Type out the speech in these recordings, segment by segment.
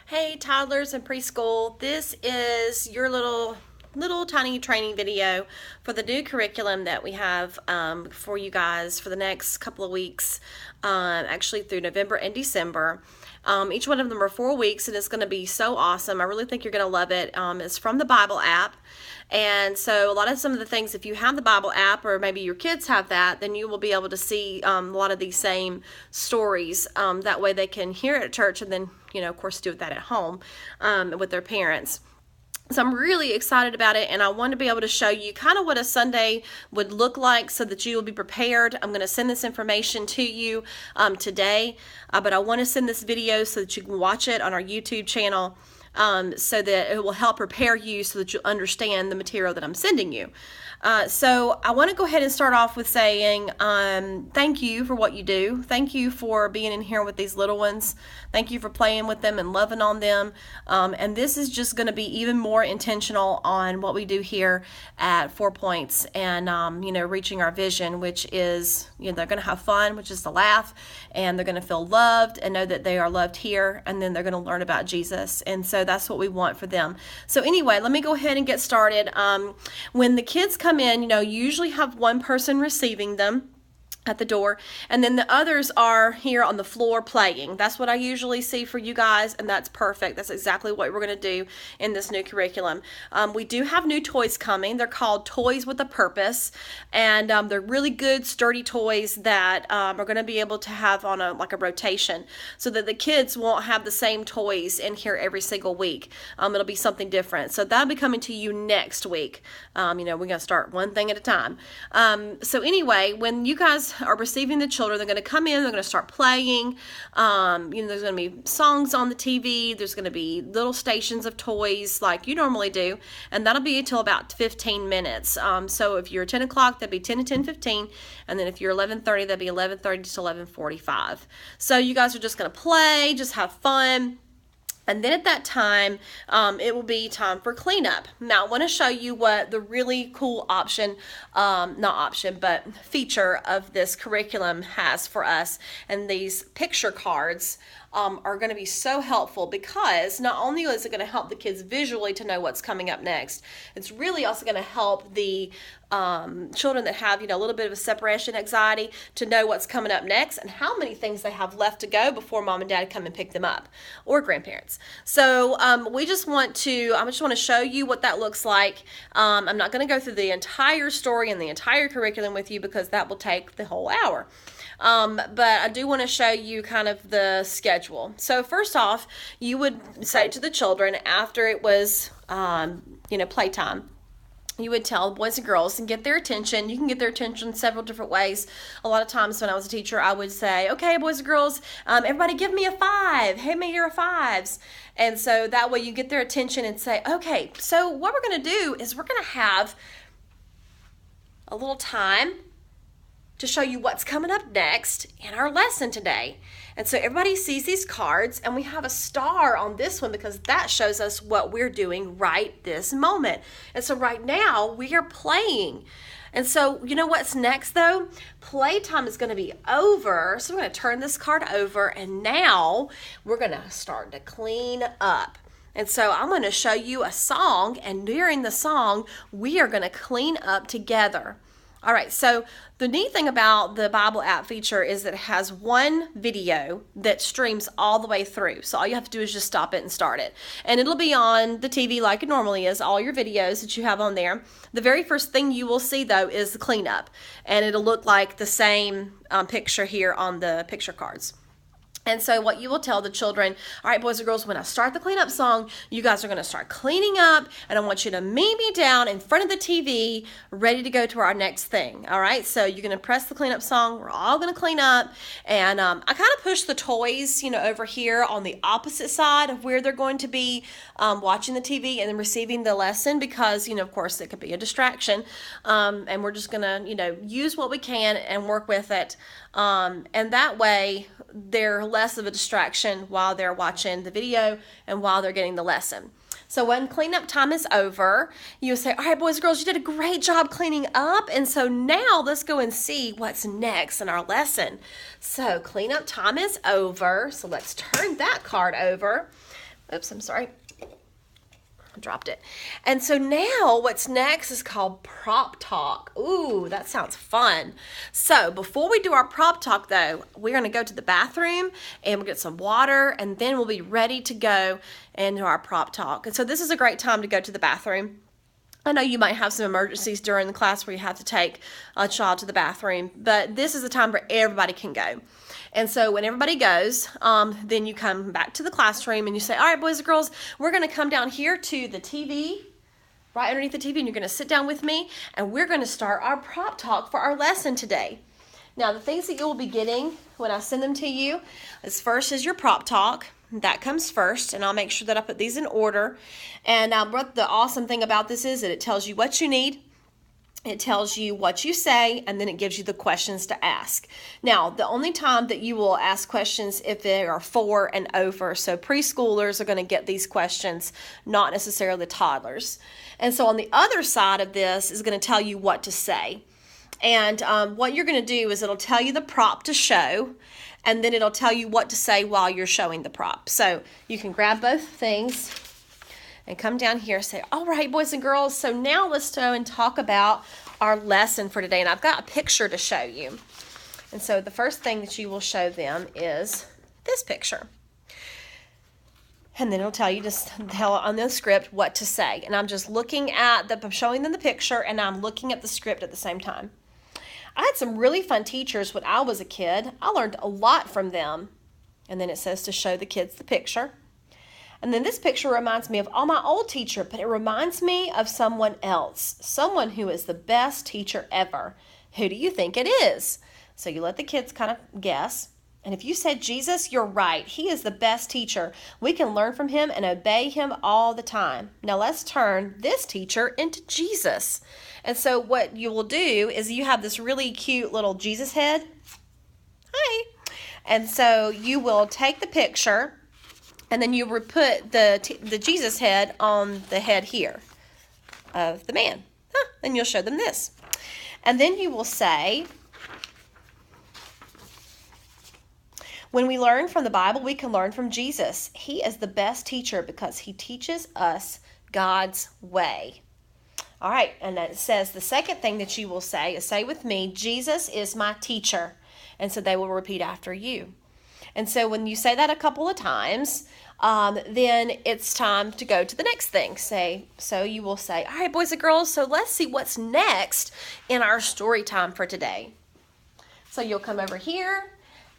Hey toddlers and preschool, this is your little tiny training video for the new curriculum that we have for you guys for the next couple of weeks, actually through November and December. Each one of them are 4 weeks, and it's going to be so awesome. I really think you're going to love it. It's from the Bible app. And so some of the things, if you have the Bible app or maybe your kids have that, then you will be able to see a lot of these same stories. That way they can hear it at church and then, of course, do that at home with their parents. So I'm really excited about it, and I want to be able to show you kind of what a Sunday would look like so that you will be prepared. I'm going to send this information to you today, but I want to send this video so that you can watch it on our YouTube channel so that it will help prepare you so that you understand the material that I'm sending you. So I want to go ahead and start off with saying thank you for what you do. Thank you for being in here with these little ones. Thank you for playing with them and loving on them. And this is just going to be even more intentional on what we do here at 4 Points and, reaching our vision, which is, they're going to have fun, which is to laugh, and they're going to feel loved and know that they are loved here, and then they're going to learn about Jesus. And so that's what we want for them. So anyway, let me go ahead and get started. When the kids come in, you usually have one person receiving them at the door, and then the others are here on the floor playing. That's what I usually see for you guys, and that's perfect. That's exactly what we're going to do in this new curriculum. We do have new toys coming. They're called Toys with a Purpose, and they're really good, sturdy toys that are going to be able to have on a rotation, so that the kids won't have the same toys in here every single week. It'll be something different. So that'll be coming to you next week. We're going to start one thing at a time. So anyway, when you guys are receiving the children, they're going to come in, they're going to start playing. There's going to be songs on the TV, there's going to be little stations of toys like you normally do, and that'll be until about 15 minutes. So if you're 10 o'clock, that'd be 10 to 10:15, and then if you're 11:30, that'd be 11:30 to 11:45. So you guys are just going to play, just have fun. And then at that time, it will be time for cleanup. Now, I want to show you what the really cool feature of this curriculum has for us. And these picture cards are going to be so helpful, because not only is it going to help the kids visually to know what's coming up next, it's really also going to help the children that have a little bit of a separation anxiety to know what's coming up next and how many things they have left to go before mom and dad come and pick them up, or grandparents. So I just want to show you what that looks like. I'm not going to go through the entire story and the entire curriculum with you, because that will take the whole hour. But I do want to show you kind of the schedule. So first off, you would say to the children after it was, playtime, you would tell boys and girls and get their attention. You can get their attention several different ways. A lot of times when I was a teacher, I would say, okay, boys and girls, everybody give me a 5. Hand me your 5s. And so that way you get their attention and say, okay, so what we're going to do is we're going to have a little time to show you what's coming up next in our lesson today. And so everybody sees these cards, and we have a star on this one because that shows us what we're doing right this moment. And so right now we are playing. And so you know what's next though? Playtime is going to be over. So we're going to turn this card over, and now we're going to start to clean up. And so I'm going to show you a song, and during the song, we are going to clean up together. All right, so the neat thing about the Bible app feature is that it has one video that streams all the way through. So all you have to do is just stop it and start it. And it'll be on the TV like it normally is, all your videos that you have on there. The very first thing you will see, though, is the cleanup. And it'll look like the same picture here on the picture cards. And so what you will tell the children, all right, boys and girls, when I start the cleanup song, you guys are going to start cleaning up, and I want you to meet me down in front of the TV, ready to go to our next thing. All right, so you're going to press the cleanup song. We're all going to clean up, and I kind of push the toys, over here on the opposite side of where they're going to be watching the TV and then receiving the lesson, because, of course, it could be a distraction, and we're just going to, use what we can and work with it, and that way they're less of a distraction while they're watching the video and while they're getting the lesson. So when cleanup time is over, you say, all right, boys and girls, you did a great job cleaning up. And so now let's go and see what's next in our lesson. So cleanup time is over. So let's turn that card over. Oops, I'm sorry. I dropped it. And so now what's next is called prop talk. Ooh, that sounds fun. So before we do our prop talk though, we're going to go to the bathroom and we'll get some water, and then we'll be ready to go into our prop talk. And so this is a great time to go to the bathroom. I know you might have some emergencies during the class where you have to take a child to the bathroom, but this is a time where everybody can go. And so when everybody goes, then you come back to the classroom and you say, all right, boys and girls, we're going to come down here to the TV, right underneath the TV, and you're going to sit down with me, and we're going to start our prop talk for our lesson today. Now, the things that you will be getting when I send them to you is first is your prop talk. That comes first, and I'll make sure that I put these in order. And what the awesome thing about this is that it tells you what you need, it tells you what you say, and then it gives you the questions to ask. Now, the only time that you will ask questions if they are 4 and over, so preschoolers are going to get these questions, not necessarily the toddlers. And so on the other side of this is going to tell you what to say. And what you're going to do is it'll tell you the prop to show, and then it'll tell you what to say while you're showing the prop. So you can grab both things and come down here and say, all right, boys and girls, so now let's go and talk about our lesson for today. And I've got a picture to show you. And so the first thing that you will show them is this picture. And then it'll tell you, just tell on the script what to say. And I'm just looking at I'm showing them the picture, and I'm looking at the script at the same time. I had some really fun teachers when I was a kid. I learned a lot from them. And then it says to show the kids the picture. And then this picture reminds me of my old teacher, but it reminds me of someone else, someone who is the best teacher ever. Who do you think it is? So you let the kids kind of guess. And if you said Jesus, you're right. He is the best teacher. We can learn from him and obey him all the time. Now let's turn this teacher into Jesus. And so what you will do is you have this really cute little Jesus head. Hi. And so you will take the picture, and then you would put the Jesus head on the head here of the man. And you'll show them this. And then you will say, when we learn from the Bible, we can learn from Jesus. He is the best teacher because he teaches us God's way. All right, and then it says the second thing that you will say is, say with me, Jesus is my teacher. And so they will repeat after you. And so when you say that a couple of times, then it's time to go to the next thing. So you will say, all right, boys and girls, so let's see what's next in our story time for today. So you'll come over here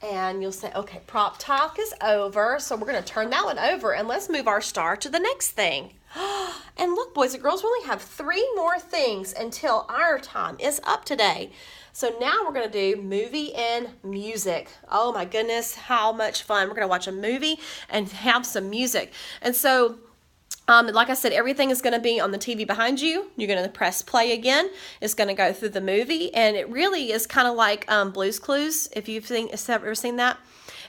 and you'll say, okay, prop talk is over. So we're going to turn that one over and let's move our star to the next thing. And look, boys and girls, we only have 3 more things until our time is up today. So now we're going to do movie and music. Oh my goodness, how much fun. We're going to watch a movie and have some music. And so, like I said, everything is going to be on the TV behind you. You're going to press play again. It's going to go through the movie. And it really is kind of like Blue's Clues, if you've ever seen that.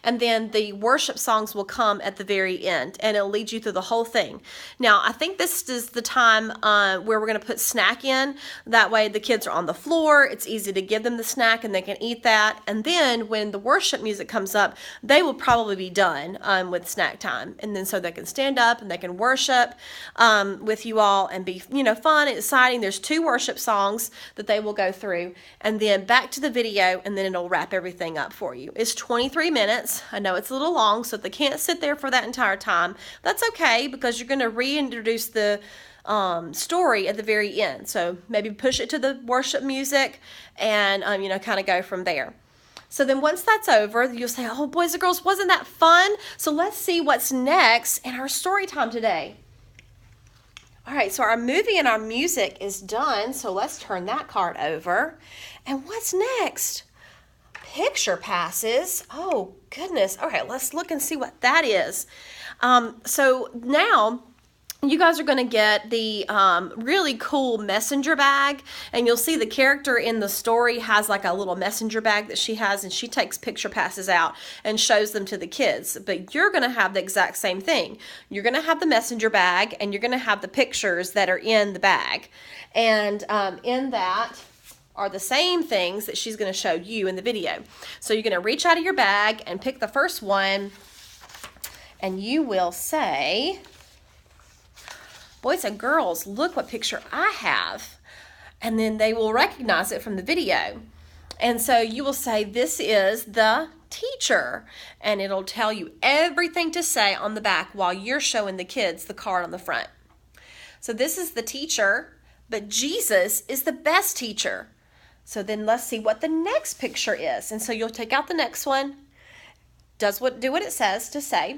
And then the worship songs will come at the very end, and it'll lead you through the whole thing. Now, I think this is the time where we're going to put snack in. That way the kids are on the floor. It's easy to give them the snack, and they can eat that. And then when the worship music comes up, they will probably be done with snack time. And then so they can stand up and they can worship with you all and be, fun and exciting. There's 2 worship songs that they will go through, and then back to the video, and then it'll wrap everything up for you. It's 23 minutes. I know it's a little long, so if they can't sit there for that entire time, that's okay, because you're going to reintroduce the story at the very end. So maybe push it to the worship music and, kind of go from there. So then once that's over, you'll say, oh, boys and girls, wasn't that fun? So let's see what's next in our story time today. All right, so our movie and our music is done, so let's turn that card over. And what's next? Picture passes. Oh, goodness. Okay, let's look and see what that is. So now you guys are going to get the really cool messenger bag, and you'll see the character in the story has like a little messenger bag that she has, and she takes picture passes out and shows them to the kids. But you're going to have the exact same thing. You're going to have the messenger bag, and you're going to have the pictures that are in the bag. And in that are the same things that she's going to show you in the video. So you're going to reach out of your bag and pick the first one, And you will say, boys and girls, look what picture I have. And then they will recognize it from the video. And so you will say, this is the teacher. And it'll tell you everything to say on the back while you're showing the kids the card on the front. So this is the teacher, but Jesus is the best teacher. So then let's see what the next picture is. And so you'll take out the next one, do what it says to say,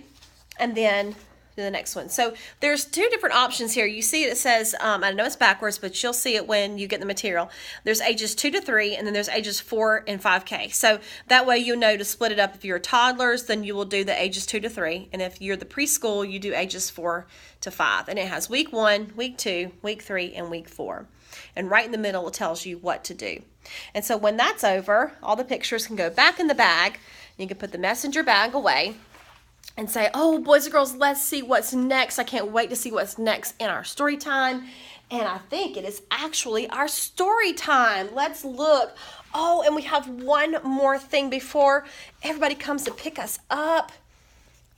and then do the next one. So there's two different options here. You see it says, I know it's backwards, but you'll see it when you get the material. There's ages 2 to 3, and then there's ages 4 and 5K. So that way you know to split it up. If you're toddlers, then you will do the ages 2 to 3. And if you're the preschool, you do ages 4 to 5. And it has week 1, week 2, week 3, and week 4. And right in the middle, it tells you what to do. And so when that's over, all the pictures can go back in the bag. You can put the messenger bag away and say, oh, boys and girls, let's see what's next. I can't wait to see what's next in our story time. And I think it is actually our story time. Let's look. Oh, and we have one more thing before everybody comes to pick us up.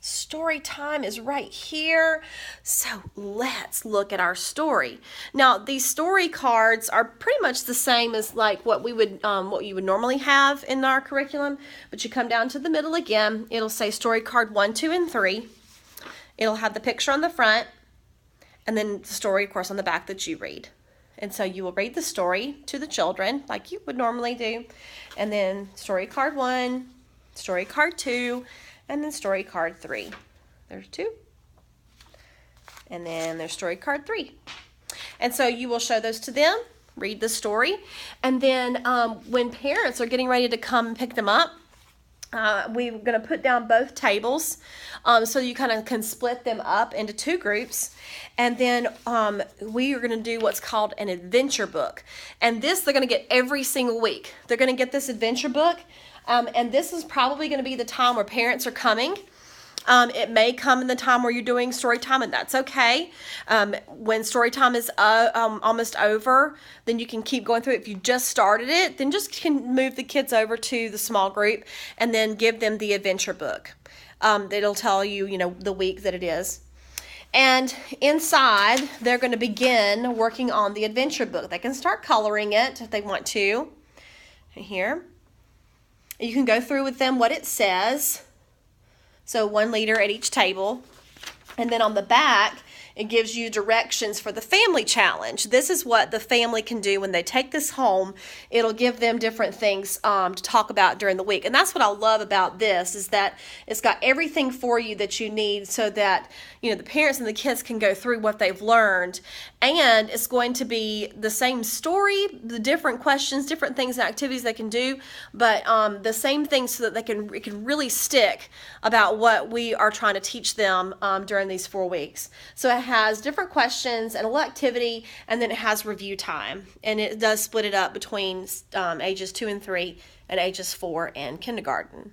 Story time is right here. So let's look at our story. Now, these story cards are pretty much the same as like what you would normally have in our curriculum, but you come down to the middle again. It'll say story card 1, 2, and 3. It'll have the picture on the front, and then the story, of course, on the back that you read. And so you will read the story to the children like you would normally do, and then story card 1, story card 2, and then story card 3. There's 2. And then there's story card 3. And so you will show those to them, read the story, and then when parents are getting ready to come and pick them up, we're going to put down both tables so you kind of can split them up into 2 groups. And then we are going to do what's called an adventure book. And this they're going to get every single week. They're going to get this adventure book. And this is probably going to be the time where parents are coming. It may come in the time where you're doing story time, and that's okay. When story time is almost over, then you can keep going through it. If you just started it, then just can move the kids over to the small group and then give them the adventure book. It'll tell you, the week that it is. And inside, they're going to begin working on the adventure book. They can start coloring it if they want to. Here. You can go through with them what it says. So 1 liter at each table. And then on the back, it gives you directions for the family challenge. This is what the family can do when they take this home. It'll give them different things to talk about during the week. And that's what I love about this, is that it's got everything for you that you need so that, the parents and the kids can go through what they've learned. And it's going to be the same story, the different questions, different things and activities they can do, but the same things so that it can really stick about what we are trying to teach them during these 4 weeks. So it has different questions and a little activity, and then it has review time. And it does split it up between ages 2 and 3 and ages 4 and kindergarten.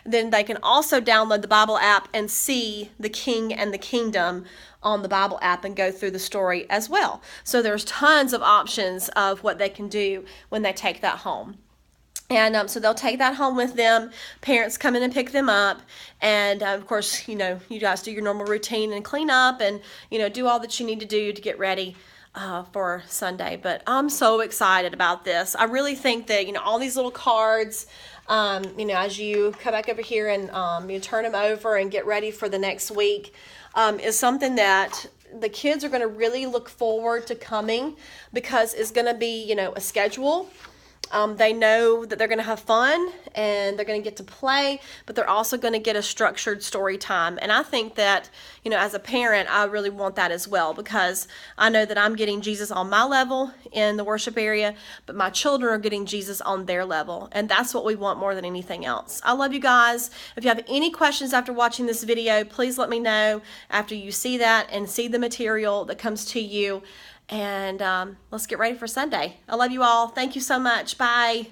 Then they can also download the Bible app and see the King and the Kingdom on the Bible app and go through the story as well. So there's tons of options of what they can do when they take that home. And so they'll take that home with them. Parents come in and pick them up. And, of course, you guys do your normal routine and clean up and, do all that you need to do to get ready for Sunday. But I'm so excited about this. I really think that, all these little cards, as you come back over here and you turn them over and get ready for the next week, is something that the kids are going to really look forward to coming, because it's going to be, a schedule. They know that they're going to have fun and they're going to get to play, but they're also going to get a structured story time. And I think that, as a parent, I really want that as well, because I know that I'm getting Jesus on my level in the worship area, but my children are getting Jesus on their level. And that's what we want more than anything else. I love you guys. If you have any questions after watching this video, please let me know after you see that and see the material that comes to you. And let's get ready for Sunday. I love you all. Thank you so much. Bye.